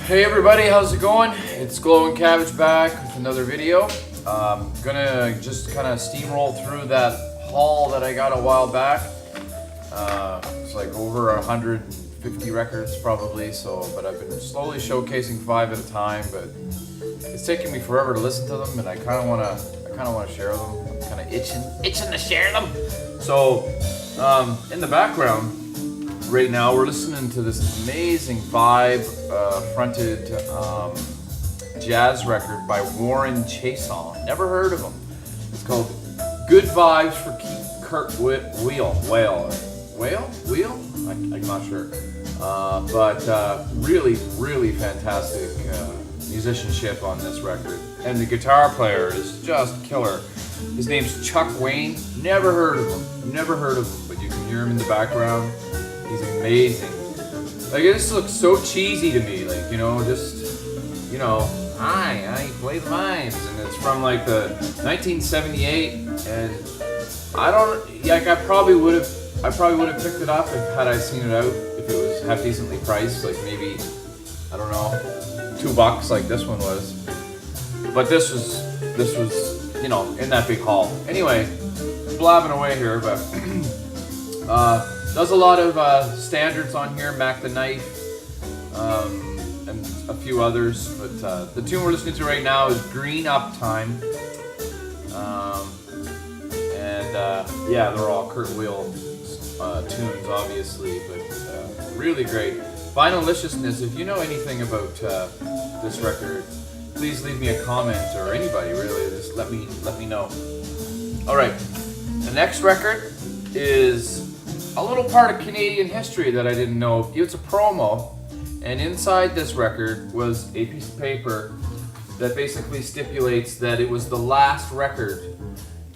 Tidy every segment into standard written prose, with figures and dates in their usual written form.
Hey everybody, how's it going? It's Glowing Cabbage back with another video. Gonna just kind of steamroll through that haul that I got a while back. It's like over 150 records probably, but I've been slowly showcasing 5 at a time, but it's taking me forever to listen to them, and I kind of want to share them. I'm kind of itching to share them. So in the background right now, we're listening to this amazing vibe fronted jazz record by Warren Chason. Never heard of him. It's called Good Vibes for Kurt Whale? I'm not sure. But really fantastic musicianship on this record. And the guitar player is just killer. His name's Chuck Wayne. Never heard of him, but you can hear him in the background. He's amazing. Like, it just looks so cheesy to me, like, I play the mines, and it's from like the 1978, and I probably would have picked it up had I seen it out, if it was half decently priced, like maybe, I don't know, $2 like this one was. But this was, in that big haul. Anyway, blabbing away here, but does a lot of standards on here, Mac the Knife, and a few others, but the tune we're listening to right now is Green Up Time, they're all Kurt Whale tunes, obviously, but really great. Vinyliciousness, if you know anything about this record, please leave me a comment, or anybody really, just let me know. Alright, the next record is a little part of Canadian history that I didn't know. It's a promo, and inside this record was a piece of paper that basically stipulates that it was the last record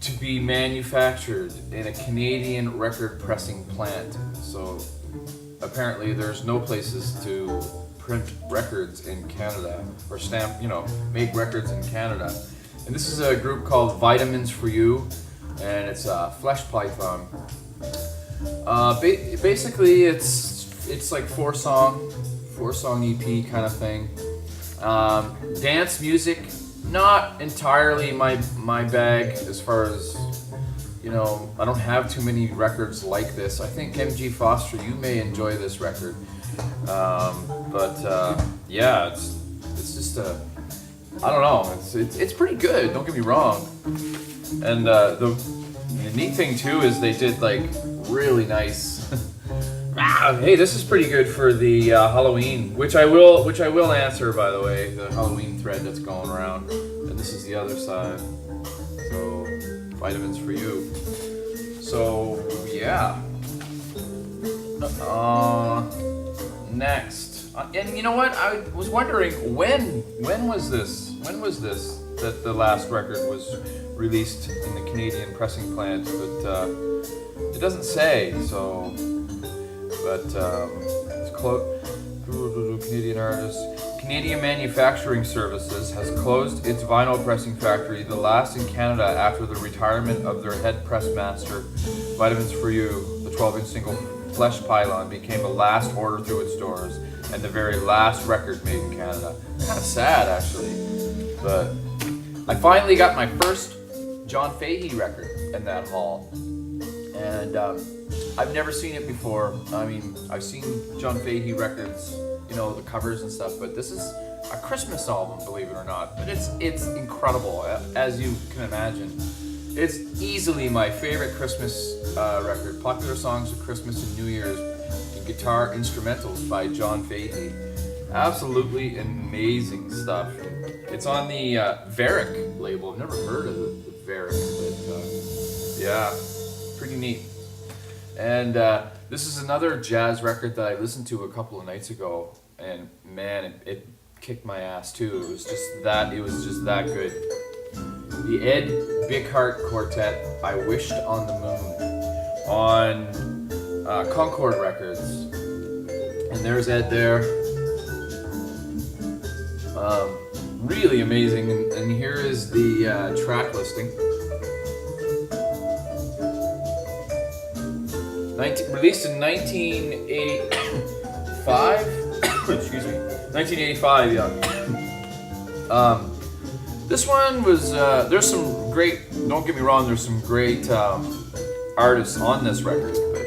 to be manufactured in a Canadian record pressing plant. So apparently there's no places to print records in Canada, or make records in Canada. And this is a group called Vitamins for You, and it's Flesh Python. Basically, it's like four song EP kind of thing. Dance music, not entirely my bag as far as, I don't have too many records like this. I think MG Foster, you may enjoy this record, it's just I don't know. It's pretty good. Don't get me wrong. And the neat thing too is they did like really nice. Hey, this is pretty good for the Halloween, which I will answer, by the way, the Halloween thread that's going around. And this is the other side. So, Vitamins for You. So yeah. Next, and you know what? I was wondering when was this that the last record was released in the Canadian pressing plant, but it doesn't say, so, but it's Canadian artist. Canadian Manufacturing Services has closed its vinyl pressing factory, the last in Canada after the retirement of their head press master. Vitamins for You, the 12-inch single Flesh Pylon, became the last order through its doors and the very last record made in Canada. Kind of sad, actually, but I finally got my first John Fahey record in that haul, and I've never seen it before. I mean, I've seen John Fahey records, the covers and stuff, but this is a Christmas album, believe it or not. But it's incredible, as you can imagine. It's easily my favorite Christmas record. Popular songs of Christmas and New Year's, and guitar instrumentals by John Fahey. Absolutely amazing stuff. It's on the Varick label. I've never heard of the Varick, but pretty neat. And this is another jazz record that I listened to a couple of nights ago, and man, it kicked my ass too. It was just that good. The Ed Bighart Quartet, I Wished on the Moon, on Concord Records. And there's Ed there. Really amazing, and here is the track listing. Released in 1985, excuse me, 1985, yeah. This one was, there's some great, don't get me wrong, there's some great artists on this record, but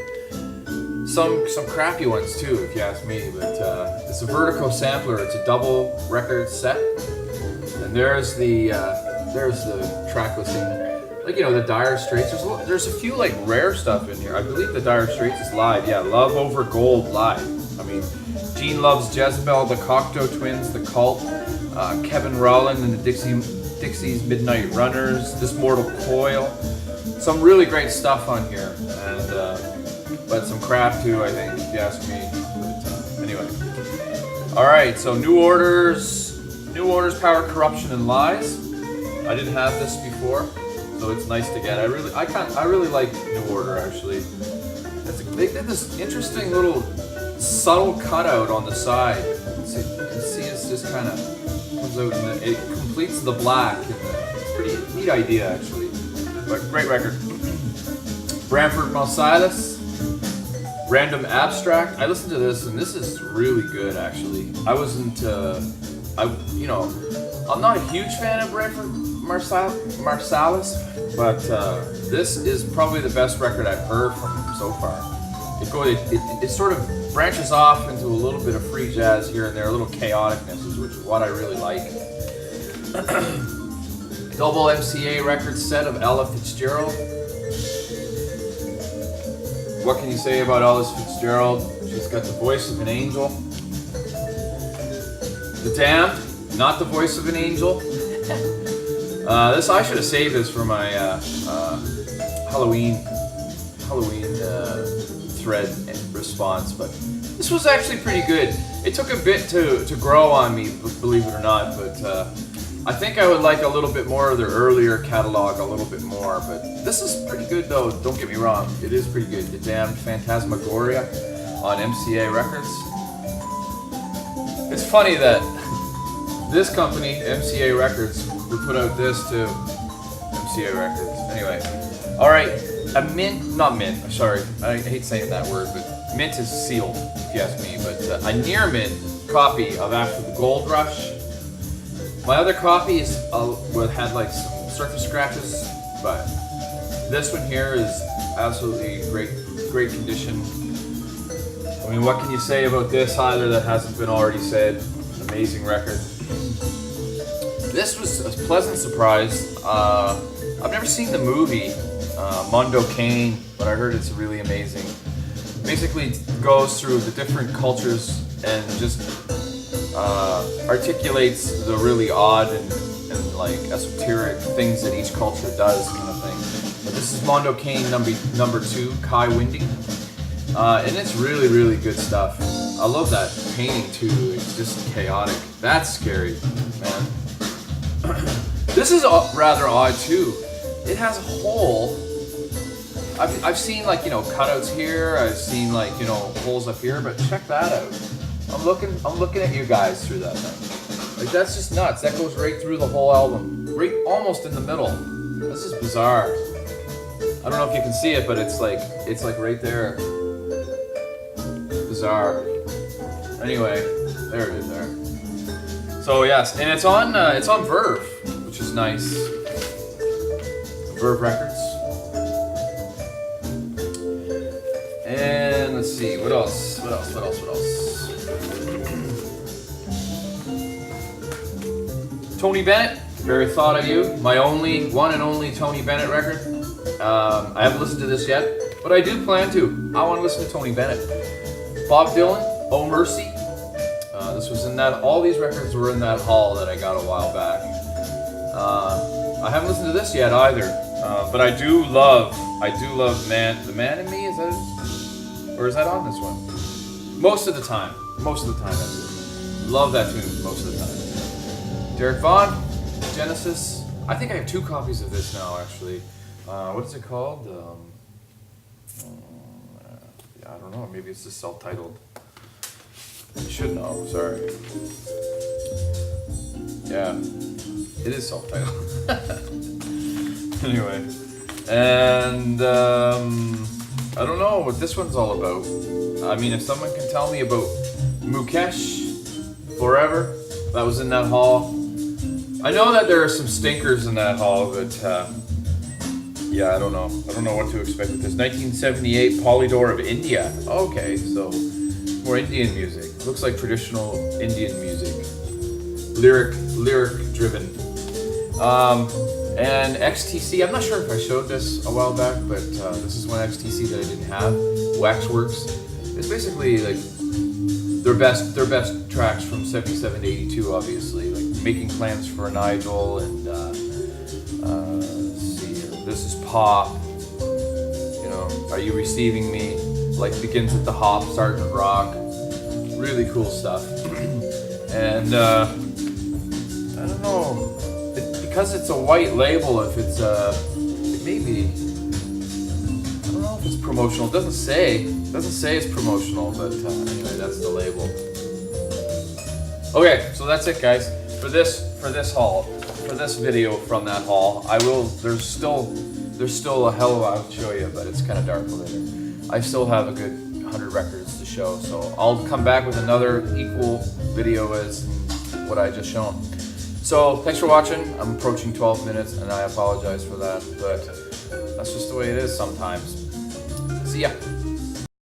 some crappy ones too, if you ask me. But it's a Vertigo sampler. It's a double record set, and there's the track listing. Like, you know, the Dire Straits. There's a few like rare stuff in here. I believe the Dire Straits is live. Yeah, Love Over Gold live. I mean, Gene Loves Jezebel, the Cocteau Twins, the Cult, Kevin Rowland and the Dixies Midnight Runners, This Mortal Coil. Some really great stuff on here, and but some crap too, I think, if you ask me. But anyway, all right. So New Orders, Power, Corruption, and Lies. I didn't have this before, so it's nice to get. I really like New Order actually. They did this interesting little subtle cutout on the side. You can see it's just kind of comes out and it completes the black. It's a pretty neat idea actually. But great record. Branford Marsalis, Random Abstract. I listened to this and this is really good actually. I wasn't, I'm not a huge fan of Branford Marsalis, but this is probably the best record I've heard from him so far. It sort of branches off into a little bit of free jazz here and there, a little chaoticness, which is what I really like. Double MCA record set of Ella Fitzgerald. What can you say about Ella Fitzgerald? She's got the voice of an angel. The Damned, not the voice of an angel. I should have saved this for my Halloween thread response, but this was actually pretty good. It took a bit to grow on me, believe it or not, but I think I would like a little bit more of their earlier catalog, a little bit more, but this is pretty good though, don't get me wrong, it is pretty good. The Damned, Phantasmagoria on MCA Records. It's funny that this company, MCA Records, would put out this too. MCA Records. Anyway, alright, a I hate saying that word, but mint is sealed, if you ask me, but a near mint copy of After the Gold Rush. My other copy is had like some surface scratches, but this one here is absolutely great condition. I mean, what can you say about this either that hasn't been already said? Amazing record. This was a pleasant surprise. I've never seen the movie Mondo Cane, but I heard it's really amazing. Basically goes through the different cultures and just articulates the really odd and like esoteric things that each culture does, kind of thing. But this is Mondo Cane number 2, Kai Winding, and it's really good stuff. I love that painting too. It's just chaotic. That's scary, man. This is rather odd too. It has a hole. I've seen like, cutouts here. I've seen like, holes up here, but check that out. I'm looking at you guys through that thing. Like, that's just nuts. That goes right through the whole album, right almost in the middle. This is bizarre. I don't know if you can see it, but it's like right there. Bizarre. Anyway, there it is there. So yes, and it's on Verve, which is nice. Verve Records. And let's see, what else? Tony Bennett, Very Thought of You, my one and only Tony Bennett record. I haven't listened to this yet, but I do plan to. I want to listen to Tony Bennett. Bob Dylan, Oh Mercy. This was in that, all these records were in that haul that I got a while back. I haven't listened to this yet either, but I do love The Man in Me, is that it? Or is that on this one? Most of the time I do. Love that tune most of the time. Derek Vaughan, Genesis. I think I have 2 copies of this now actually. What is it called? I don't know, maybe it's just self-titled. I should know, sorry. Yeah, it is self-titled. Anyway, and I don't know what this one's all about. I mean, if someone can tell me about Mukesh Forever. That was in that haul. I know that there are some stinkers in that haul, but yeah, I don't know. I don't know what to expect with this. 1978 Polydor of India. Okay, so more Indian music. Looks like traditional Indian music. Lyric driven. And XTC, I'm not sure if I showed this a while back, but this is one XTC that I didn't have. Waxworks. It's basically like their best tracks from 77 to 82, obviously. Like Making Plans for Nigel and let's see here. This is Pop. You know, Are You Receiving Me? Like Begins with the Hop, Sergeant Rock. Really cool stuff. And I don't know. Because it's a white label, if it's it may be, I don't know if it's promotional. It doesn't say it's promotional, but anyway, that's the label. Okay, so that's it, guys, for this haul, for this video from that haul. There's still a hell of a lot to show you, but it's kind of dark over there. I still have a good 100 records to show, so I'll come back with another equal video as what I just shown. So thanks for watching. I'm approaching 12 minutes and I apologize for that, but that's just the way it is sometimes. See ya.